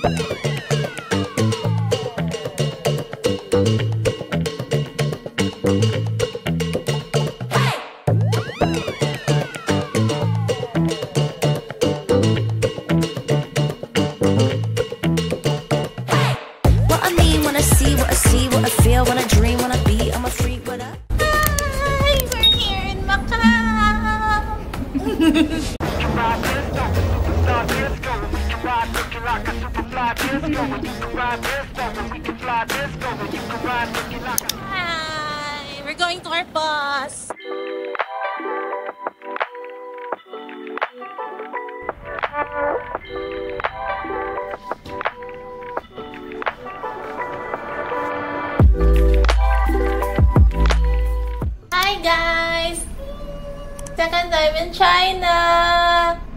Hi, we're going to our bus. Hi guys! Second time in China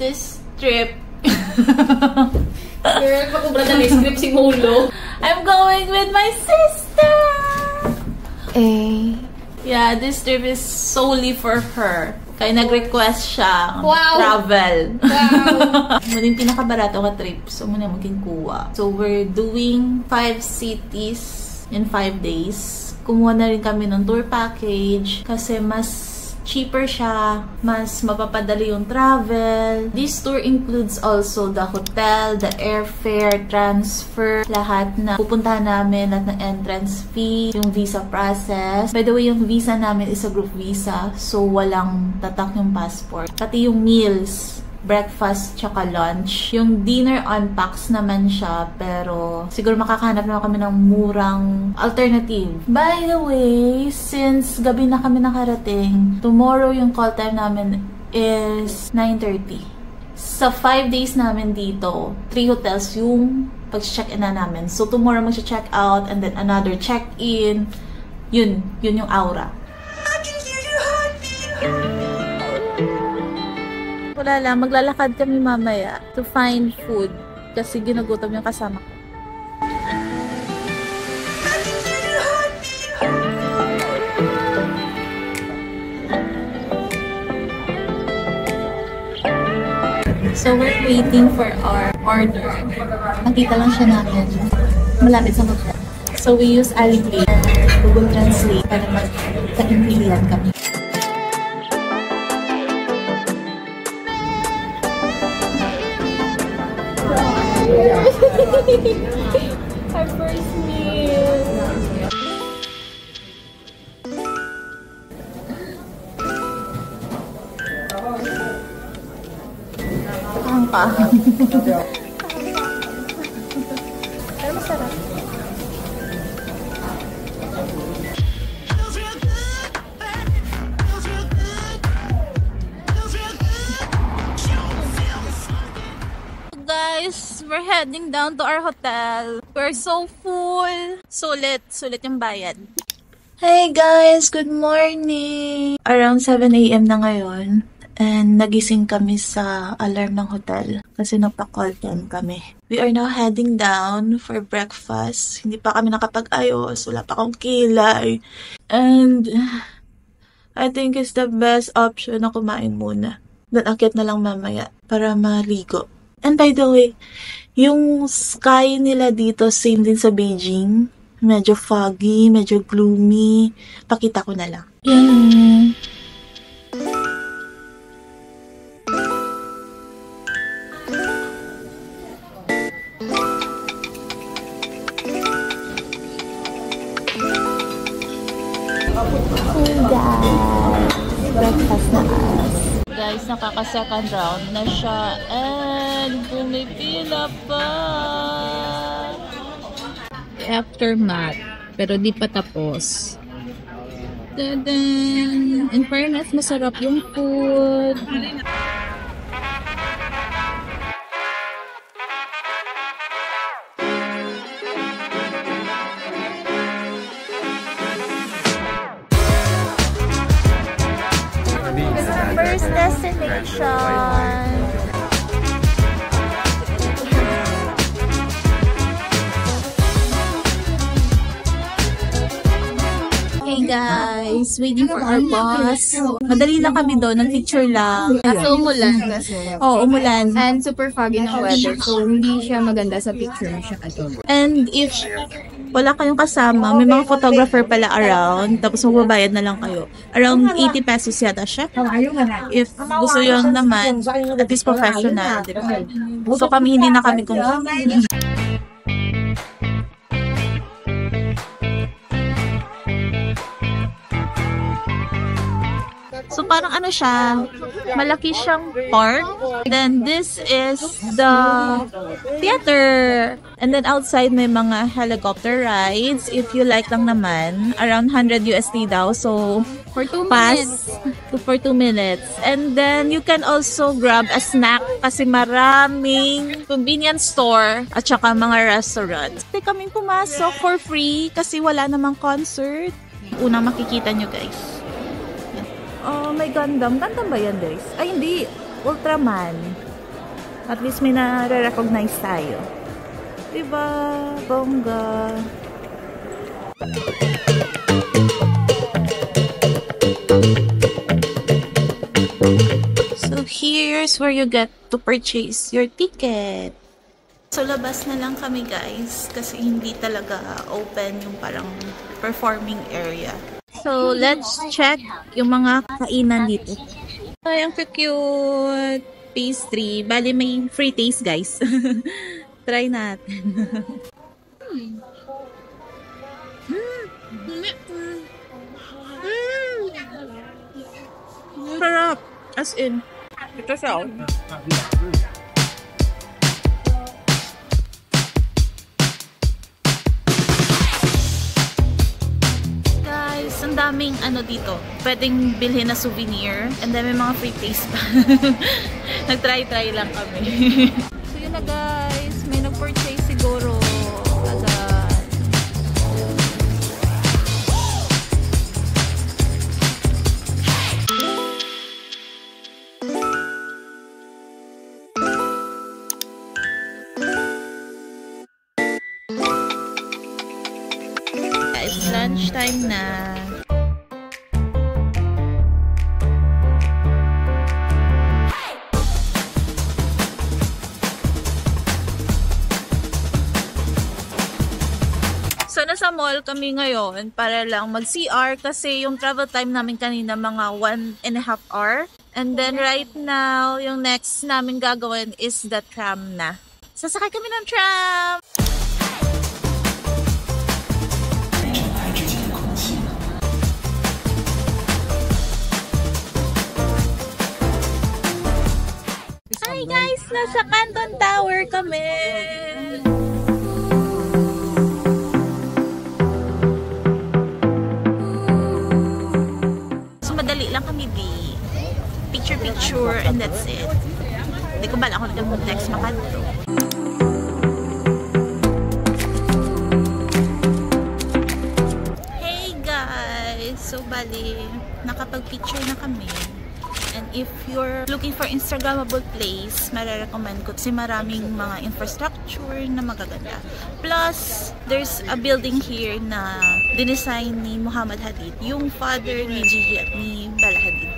this trip. Girl, pag-ubra na script si Molo. I'm going with my sister! Yeah, this trip is solely for her. Kaya nag-request siya travel. Wow! Muna yung pinakabarato ka trip. So, muna maging kuha. So, we're doing 5 cities in 5 days. Kumuha na rin kami ng tour package kasi mas cheaper siya, mas mapapadali yung travel. This tour includes also the hotel, the airfare, transfer, lahat na pupuntahan namin, lahat ng entrance fee, yung visa process. By the way, yung visa namin is a group visa, so walang tatak yung passport. Pati yung meals, breakfast tsaka lunch. Yung dinner on packs naman siya, pero siguro makakahanap naman kami ng murang alternative. By the way, since gabi na kami nakarating, tomorrow yung call time namin is 9:30. Sa 5 days namin dito, 3 hotels yung pag-check-in na namin. So tomorrow mag-check out and then another check-in. Yun yung aura. Wala lang, maglalakad kami mamaya to find food kasi ginugutom yung kasama ko. So we're waiting for our order. Nakita lang siya namin malapit sa hotel. So we use Alipay, Google Translate para magka-impilian kami. Our first meal. Ang pahang. Pero masarap. Guys, we're heading down to our hotel. We're so full. Sulit yung bayad. Hey guys, good morning! Around 7 AM na ngayon. And nagising kami sa alarm ng hotel kasi nagpa-call time kami. We are now heading down for breakfast. Hindi pa kami nakapag-ayos. Wala pa akong kilay. And I think it's the best option na kumain muna. Then akit na lang mamaya para maligo. And by the way, yung sky nila dito same din sa Beijing. Medyo foggy, medyo gloomy. Pakita ko na lang. Yan. Hey guys! Breakfast na us. Guys, nakaka-second round na siya and pumipila pa. Aftermath, pero di pa tapos. Dadan! In fairness, masarap yung food. First destination. Hey guys, guys, waiting for our bus. Madali lang kami doon, nag-picture lang. So, umulan kasi. Oh, umulan. And super foggy ng weather. So, hindi siya maganda sa picture siya at all. And if wala kayong kasama, may mga photographer pala around, tapos magbabayad na lang kayo. Around 80 pesos yata siya. If gusto yung naman, at least professional. Diba? So kami, hindi na kami kung... So parang ano siya, malaki siyang park. Then this is the theater. And then outside may mga helicopter rides. If you like lang naman, around 100 USD daw. So For 2 pass for 2 minutes. And then you can also grab a snack kasi maraming convenience store at saka mga restaurants. Pwede kaming pumasok for free kasi wala namang concert. Unang makikita nyo guys. Oh, may Gundam. Gundam ba yan, guys? Ay, hindi. Ultraman. At least may nare-recognize tayo. Diba? Bongga. So, here's where you get to purchase your ticket. So, labas na lang kami, guys. Kasi hindi talaga open yung parang performing area. So, let's check yung mga kainan dito. Ay, ang cute pastry. Bali, may free taste, guys. Try natin. Sarap. As in, ito siya. Ang daming ano dito, pwedeng bilhin na souvenir, and then may mga free taste pa. Nag-try lang kami. So yun na guys, may nag-purchase siguro agad. Guys, lunchtime na. So, nasa mall kami ngayon para lang mag-CR kasi yung travel time namin kanina mga 1.5 hour. And then right now, yung next namin gagawin is the tram na. Sasakay kami ng tram! Hi guys! Nasa Canton Tower kami! Madali lang kami di picture and that's it. Hindi ko bala ako nag-text makadto. Hey guys! So bali, nakapag-picture na kami. And if you're looking for Instagrammable place, marirecommend ko kasi maraming mga infrastructure na magaganda. Plus, there's a building here na dinesign ni Muhammad Hadid, yung father ni Gigi at ni Bella Hadid.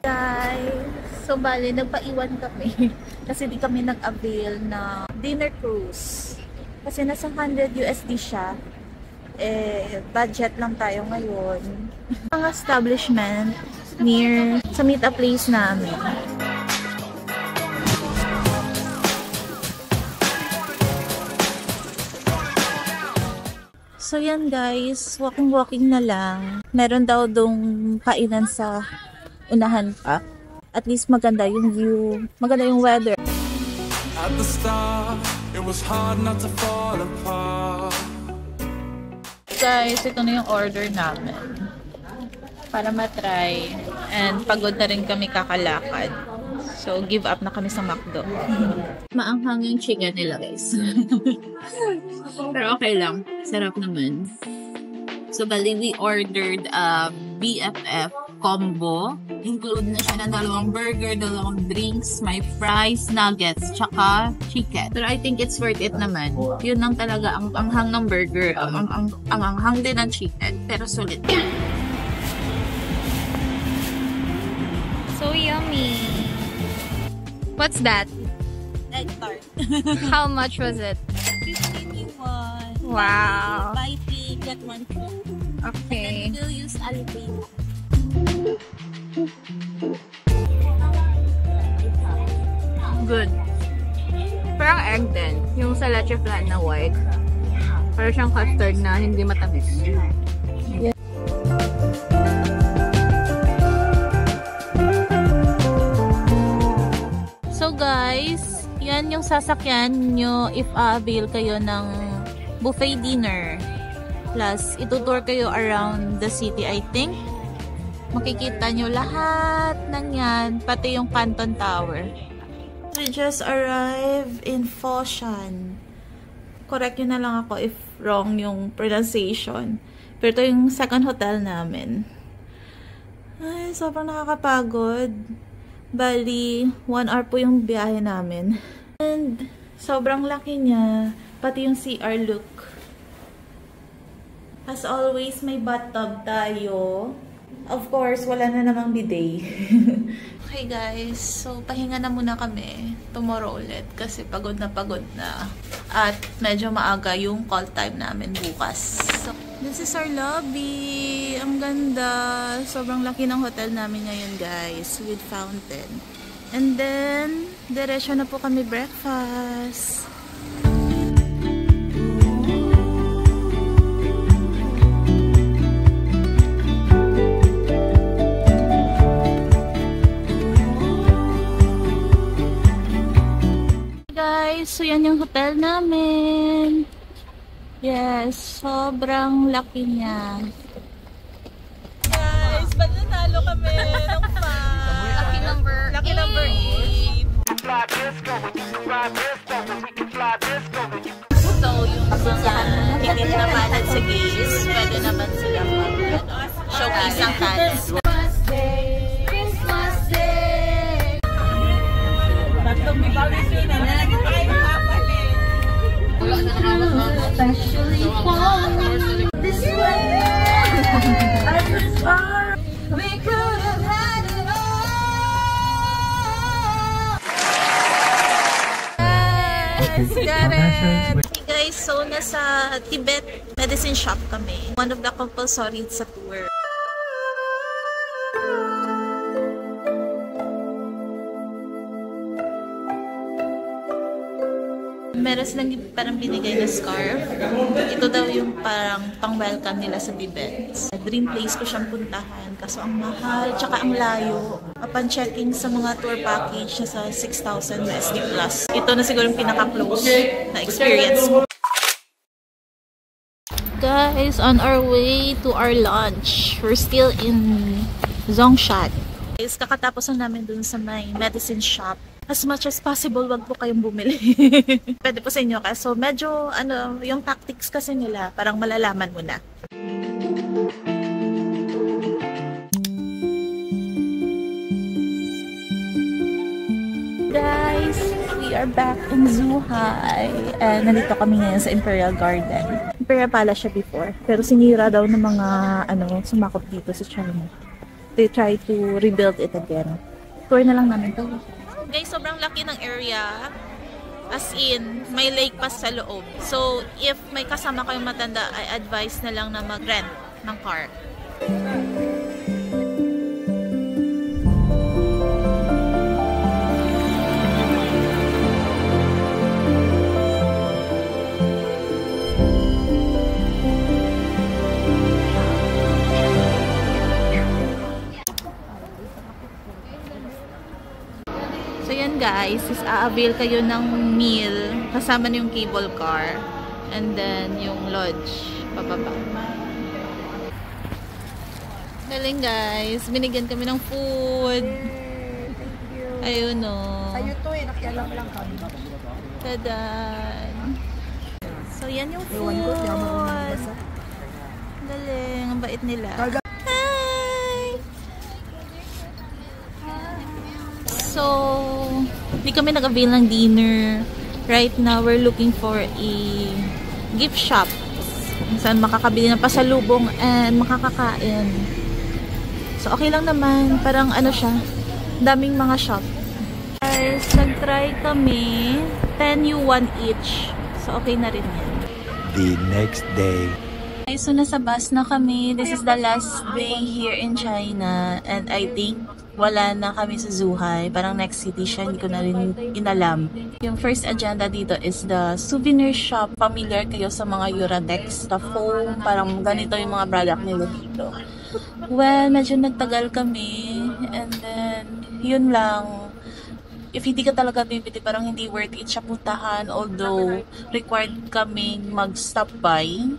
Guys, so bali, nagpaiwan kami kasi di kami nag-avail na dinner cruise. Kasi nasa 100 USD siya. Budget lang tayo ngayon. Ang establishment near sa meet-up place namin. So yan guys, walking na lang. Meron daw dong kainan sa unahan pa. At least maganda yung view, maganda yung weather. At the start, it was hard not to fall apart. Guys, ito na yung order namin para matry, and pagod na rin kami kakalakad, so give up na kami sa McDo. Maanghang yung chicken nila guys. Pero okay lang, sarap naman. So bali we ordered BFF combo. Include na siya ng 2 burger, 2 drinks, may fries, nuggets, tsaka chicken. Pero I think it's worth it naman. Yun lang talaga ang anghang ng burger, ang anghang din ng chicken. Pero sulit. So yummy. What's that? Egg tart. How much was it? 15 yuan. Wow. Buy 3, get 1 free. Okay. And then we'll use Alipay. Good. Parang egg din. Yung sa leche flan na white. Parang siyang custard na hindi matamis. Yeah. So guys, yan yung sasakyan nyo if avail kayo ng buffet dinner. Plus, itutour kayo around the city, I think. Makikita nyo lahat ng yan, pati yung Canton Tower. We just arrived in Foshan. Correct yun na lang ako if wrong yung pronunciation. Pero ito yung second hotel namin. Ay, sobrang nakakapagod. Bali, 1 hour po yung biyahe namin. And sobrang laki niya. Pati yung CR look. As always, may bathtub tayo. Of course, wala na namang bidet. Okay guys, so pahinga na muna kami. Tomorrow ulit kasi pagod na. At medyo maaga yung call time namin bukas. So, this is our lobby. Ang ganda. Sobrang laki ng hotel namin ngayon guys. With fountain. And then, diretso na po kami breakfast. So, yan yung hotel namin. Yes, sobrang laki niya. Guys, ba't nanalo kami ng fan? Lucky number 8. So, yung mga hindi naman sa gays, pwede naman sila mag-showcase ang talents. Especially for this way. We could have had it all. Yes, got it. Hey guys, so nasa Tibet medicine shop kami. One of the compulsory sa tour. Meron silang parang binigay na scarf. Ito daw yung parang pang-welcome nila sa Tibet. Dream place ko siyang puntahan. Kaso ang mahal, tsaka ang layo. Upon checking sa mga tour package, sa 6,000 USD plus. Ito na siguro yung pinaka-close na experience. Guys, on our way to our lunch. We're still in Zhongshan. Guys, kakatapos na namin dun sa may medicine shop. As much as possible, wag po kayong bumili. Pwede po sa inyo ka. So, medyo, yung tactics kasi nila, parang malalaman mo na. Guys, we are back in Zhuhai. And nandito kami ngayon sa Imperial Garden. Imperial Palace siya before. Pero sinira daw ng mga, sumakop dito sa China. They try to rebuild it again. Tour na lang namin to. Guys, sobrang laki ng area. As in, may lake pa sa loob. So, if may kasama kayong matanda, I advise na lang na mag-rent ng car. So yan guys, is a-avail kayo ng meal kasama na yung cable car and then yung lodge pababa. Galing guys, binigyan kami ng food. Ayun o. Sa'yo to eh, nakialam lang kami. Tadan. So yan yung food. Galing, ang bait nila. Hi! So, hindi kami nag-avail ng dinner. Right now, we're looking for a gift shop saan makakabili ng pasalubong and makakakain. So, okay lang naman. Parang ano siya, daming mga shop. Guys, nag-try kami. 10 yu 1 each. So, okay na rin yan. The next day. Okay, so nasa bus na kami. This is the last day here in China. And I think wala na kami sa Zhuhai. Parang next city siya. Hindi ko na rin inalam. Yung first agenda dito is the souvenir shop. Familiar kayo sa mga Uradex, the foam. Parang ganito yung mga product nila dito. Well, medyo nagtagal kami. And then, yun lang. If hindi ka talaga bibili, parang hindi worth it siya puntahan. Although, required kaming mag-stop by.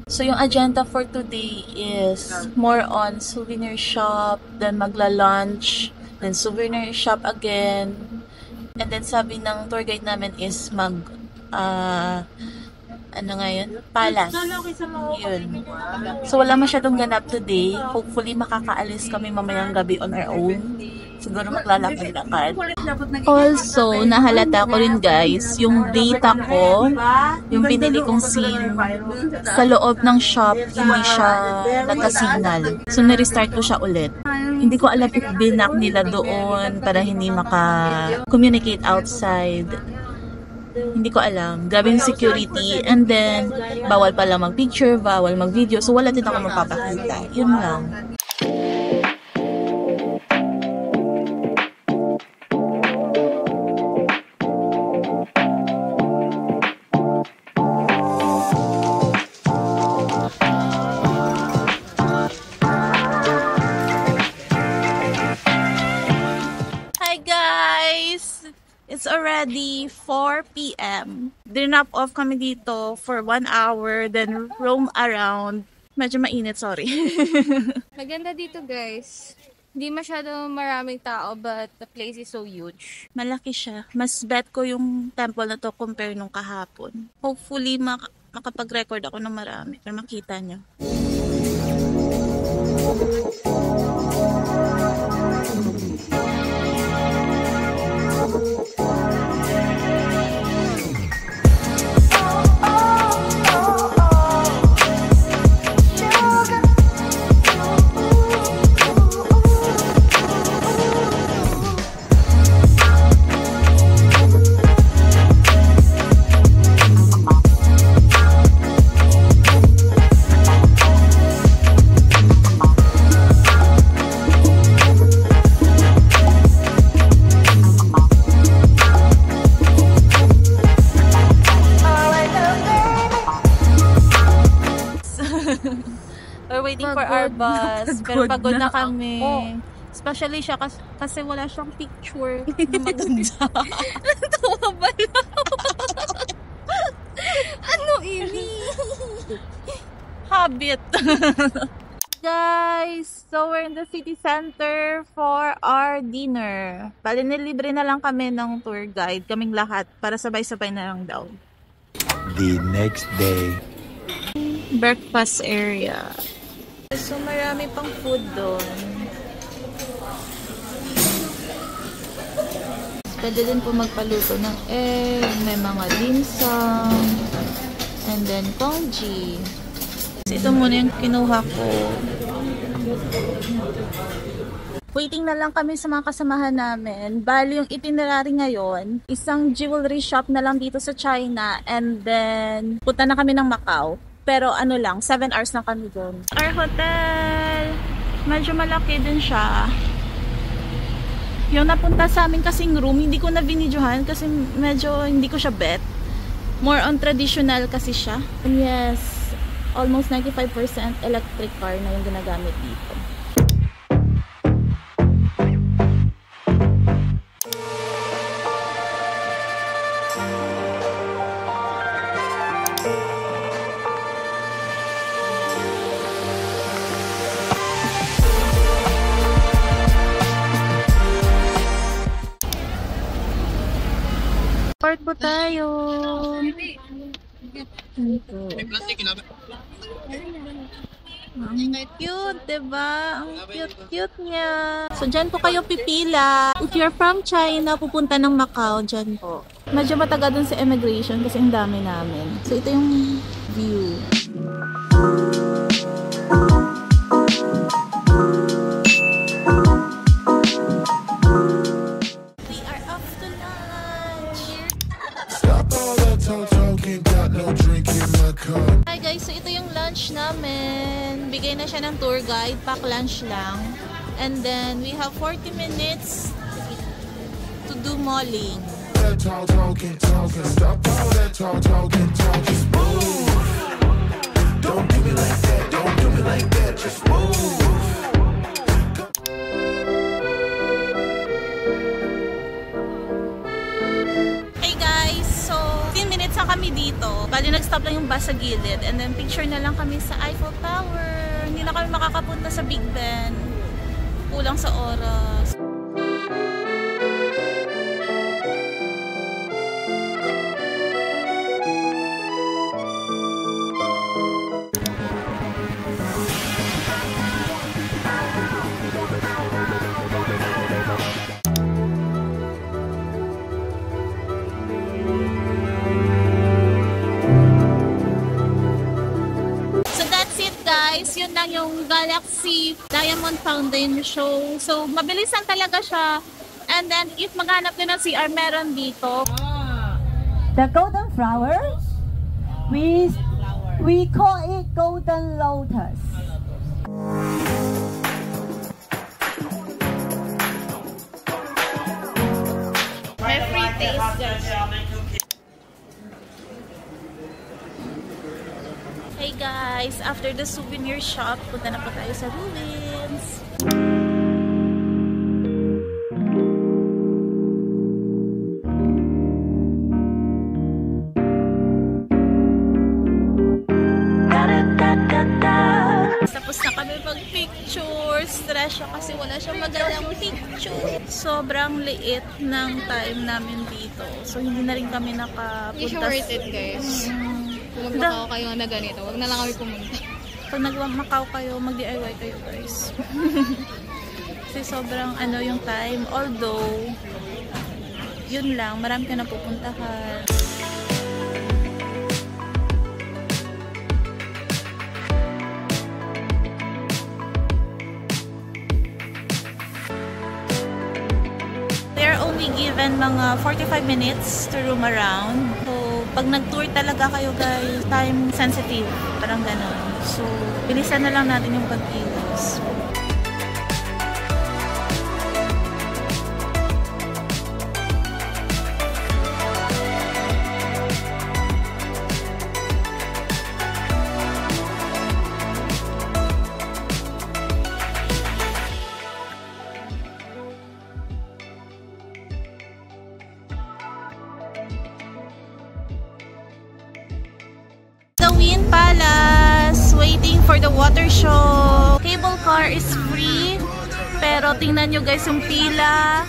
So, yung agenda for today is more on souvenir shop, then magla-lunch, then souvenir shop again. And then, sabi ng tour guide namin is ano nga yun? Palace. Yun. So, wala masyadong ganap today. Hopefully, makakaalis kami mamayang gabi on our own. Siguro maglalakad-lakad. Also, nahalata ko rin guys, yung data ko, yung binili kong SIM, sa loob ng shop, hindi siya nagka-signal. So, na-restart ko siya ulit. Hindi ko alam if binak nila doon para hindi maka-communicate outside. Hindi ko alam. Grabe yung security. And then, bawal pala mag-picture, bawal mag-video. So, wala din ako magpapakita. Yun lang. It's already 4 p.m. Dinap off kami dito for 1 hour, then roam around. Medyo mainit, sorry. Maganda dito guys. Hindi masyado maraming tao but the place is so huge. Malaki siya. Mas bet ko yung temple na to compare nung kahapon. Hopefully makapag-record ako ng marami para makita nyo. We're waiting for our bus. Pero pagod na kami. Especially siya kasi wala siyang picture na maganda. Natawa ba lang? Ano ini? Habit. Guys, so we're in the city center for our dinner. Bali, nilibre na lang kami ng tour guide. Kaming lahat para sabay-sabay na lang daw. The next day. Breakfast area. So, marami pang food doon. Pwede din po magpaluto ng egg, may mga dim sum, and then congee. Ito muna yung kinuha ko. Waiting na lang kami sa mga kasamahan namin. Bali, yung itinerary ngayon, isang jewelry shop na lang dito sa China, and then punta na kami ng Macau. Pero ano lang, 7 hours na kami doon. Our hotel, medyo malaki din siya. Yung napunta sa amin kasing room, hindi ko na binidyohan kasi medyo hindi ko siya bet. More on traditional kasi siya. And yes, almost 95% electric car na yung ginagamit dito. Part po tayo. Ang cute, diba? Ang cute-cute niya. So, dyan po kayo pipila. If you're from China, pupunta ng Macau, dyan po. Medyo matagal dun sa immigration kasi ang dami namin. So, ito yung view. We are off to lunch. Stop all that talking, got no drink in my cup. Hi guys, so ito yung lunch namin. Bigay na siya ng tour guide, pack lunch lang. And then we have 40 minutes to do malling. Talking, stop all that talking, just move. Don't do me like that, don't do me like that, just move. Hey guys, so 15 minutes na kami dito. Bali nag-stop lang yung bus sa gilid and then picture na lang kami sa Eiffel Tower. Hindi na kami makakapunta sa Big Ben. Kulang sa oras. Guys, yun lang yung Galaxy Diamond Fountain show. So, mabilis lang talaga siya. And then, if maghanap din ng CR, meron dito. The golden flower, we call it golden lotus. May free taste guys. Hey guys, after the souvenir shop, punta na po tayo sa ruins. Tapos na kami mag-picture. Stress siya kasi wala siyang magandang picture. Sobrang liit ng time namin dito. So hindi na rin kami nakapunta. Hindi siya worth it guys. Kung mag-Macau kayo na ganito, wag na lang kami pumunta. Pag nag-Macau kayo, mag-DIY kayo guys. Kasi sobrang yung time. Although, yun lang, marami ka na pupuntahan. They're only given mga 45 minutes to roam around. So, pag nag-tour talaga kayo guys, time sensitive, parang ganon. So, bilisan na lang natin yung pag-iwas. Wind Palace, waiting for the water show. Cable car is free, pero tingnan nyo guys yung pila.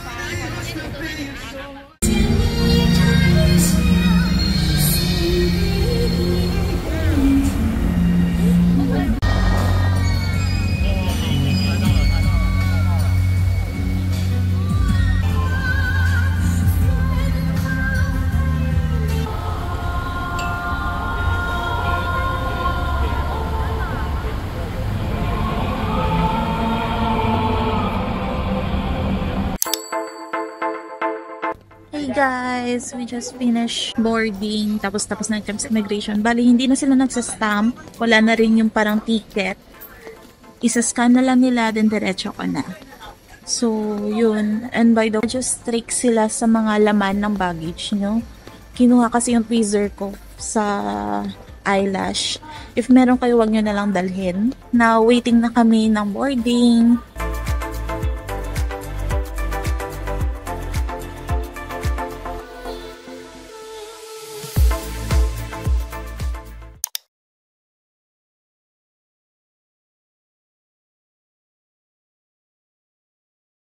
Guys, we just finished boarding. Tapos na yung immigration. Bali, hindi na sila nagsastamp. Wala na rin yung parang ticket. Isa-scan na lang nila, then diretso ka na. So, yun. And by the way, just strict sila sa mga laman ng baggage nyo. Kinuha kasi yung tweezer ko sa eyelash. If meron kayo, wag nyo na lang dalhin. Now, waiting na kami ng boarding.